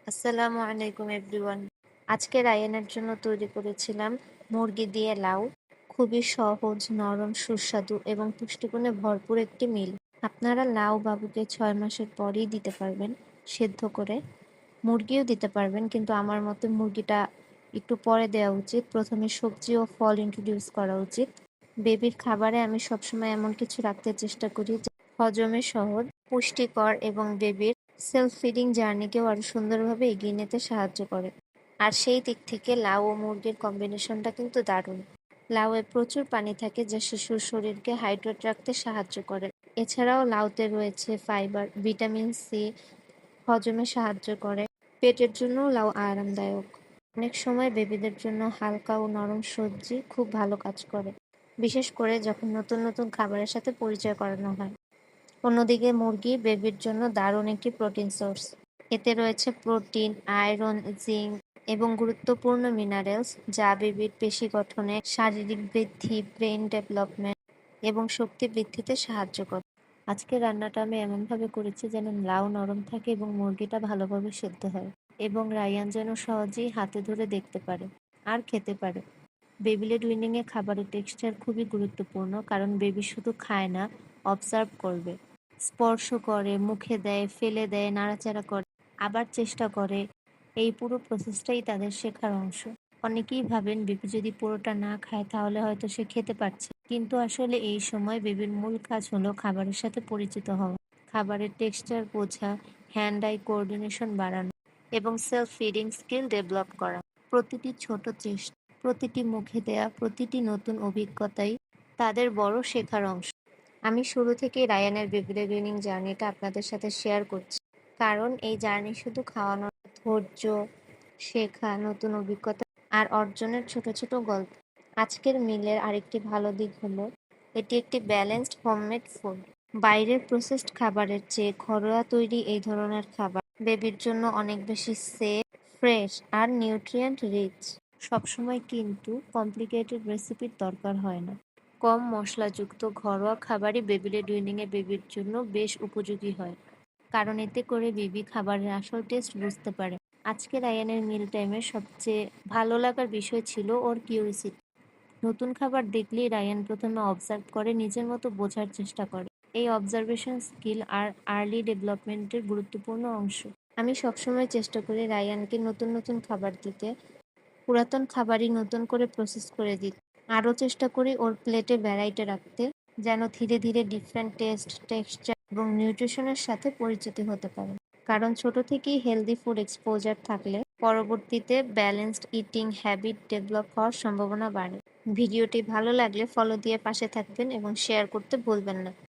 আসসালামু আলাইকুম এভরিওয়ান। আজকে রায়ানের জন্য তৈরি করেছিলাম মুরগি দিয়ে লাউ। খুবই সহজ, নরম, সুস্বাদু এবং পুষ্টিগুণে ভরপুর একটি মিল। আপনারা লাউ বাবুকে ৬ মাসের পরেই দিতে পারবেন সেদ্ধ করে। মুরগিও দিতে পারবেন, কিন্তু আমার মতে মুরগিটা একটু পরে দেওয়া উচিত। প্রথমে সবজি ও ফল ইন্ট্রোডিউস করা উচিত। বেবির খাবারে আমি সবসময় এমন কিছু রাখতে চেষ্টা করি যা হজমে সহজ, পুষ্টিকর এবং বেবির সেলফ ফিডিং জার্নিকেও আরো সুন্দরভাবে এগিয়ে নিতে সাহায্য করে। আর সেই দিক থেকে লাউ ও মুরগির কম্বিনেশনটা কিন্তু দারুণ। লাউয়ে প্রচুর পানি থাকে যা শিশুর শরীরকে হাইড্রেট রাখতে সাহায্য করে। এছাড়াও লাউতে রয়েছে ফাইবার, ভিটামিন সি, হজমে সাহায্য করে। পেটের জন্যও লাউ আরামদায়ক। অনেক সময় বেবিদের জন্য হালকা ও নরম সবজি খুব ভালো কাজ করে, বিশেষ করে যখন নতুন নতুন খাবারের সাথে পরিচয় করানো হয়। অন্যদিকে মুরগি বেবির জন্য দারুণ একটি প্রোটিন সোর্স। এতে রয়েছে প্রোটিন, আয়রন, জিঙ্ক এবং গুরুত্বপূর্ণ মিনারেলস যা বেবির পেশি গঠনে, শারীরিক বৃদ্ধি, ব্রেন ডেভেলপমেন্ট এবং শক্তি বৃদ্ধিতে সাহায্য করে। আজকের রান্নাটা আমি এমনভাবে করেছি যেন লাউ নরম থাকে এবং মুরগিটা ভালোভাবে সেদ্ধ হয়, এবং রায়ান যেন সহজেই হাতে ধরে দেখতে পারে আর খেতে পারে। বেবি লেড উইনিংয়ে খাবারের টেক্সচার খুবই গুরুত্বপূর্ণ, কারণ বেবি শুধু খায় না, অবজার্ভ করবে, স্পর্শ করে, মুখে দেয়, ফেলে দেয়, নাড়াচাড়া করে, আবার চেষ্টা করে। এই পুরো প্রসেসটাই তাদের শেখার অংশ। অনেকেই ভাবেন বেবি যদি পুরোটা না খায় তাহলে হয়তো সে খেতে পারছে, কিন্তু আসলে এই সময় বেবির মূল কাজ হলো খাবারের সাথে পরিচিত হওয়া, খাবারের টেক্সচার বোঝা, হ্যান্ড আই কোঅর্ডিনেশন বাড়ানো এবং সেলফ ফিডিং স্কিল ডেভেলপ করা। প্রতিটি ছোট চেষ্টা, প্রতিটি মুখে দেয়া, প্রতিটি নতুন অভিজ্ঞতাই তাদের বড় শেখার অংশ। আমি শুরু থেকেই রায়ানের বেবি রিডিং জার্নিটা আপনাদের সাথে শেয়ার করছি, কারণ এই জার্নি শুধু খাওয়ানোর না, ধৈর্য, শেখা, নতুন অভিজ্ঞতা আর অর্জনের ছোট ছোট গল্প। আজকের মিলের আরেকটি ভালো দিক হলো এটি একটি ব্যালেন্সড হোমমেড ফুড। বাইরের প্রসেসড খাবারের চেয়ে ঘরোয়া তৈরি এই ধরনের খাবার বেবির জন্য অনেক বেশি সেফ, ফ্রেশ আর নিউট্রিয়েন্ট রিচ। সবসময় কিন্তু কমপ্লিকেটেড রেসিপির দরকার হয় না। কম মশলাযুক্ত ঘরোয়া খাবারই বেবি লেড উইনিংয়ে বেবির জন্য বেশ উপযোগী হয়, কারণ এতে করে বেবি খাবারের আসল টেস্ট বুঝতে পারে। আজকে রায়ানের মিল টাইমের সবচেয়ে ভালো লাগার বিষয় ছিল ওর কিউরিসিটি। নতুন খাবার দেখলেই রায়ান প্রথমে অবজার্ভ করে, নিজের মতো বোঝার চেষ্টা করে। এই অবজারভেশন স্কিল আর আর্লি ডেভেলপমেন্টের গুরুত্বপূর্ণ অংশ। আমি সবসময় চেষ্টা করি রায়ানকে নতুন নতুন খাবার দিতে, পুরাতন খাবারই নতুন করে প্রসেস করে দিতে। আরও চেষ্টা করি ওর প্লেটে ভ্যারাইটি রাখতে, যেন ধীরে ধীরে ডিফারেন্ট টেস্ট, টেক্সচার এবং নিউট্রিশনের সাথে পরিচিত হতে পারে। কারণ ছোট থেকেই হেলদি ফুড এক্সপোজার থাকলে পরবর্তীতে ব্যালেন্সড ইটিং হ্যাবিট ডেভেলপ হওয়ার সম্ভাবনা বাড়ে। ভিডিওটি ভালো লাগলে ফলো দিয়ে পাশে থাকবেন এবং শেয়ার করতে ভুলবেন না।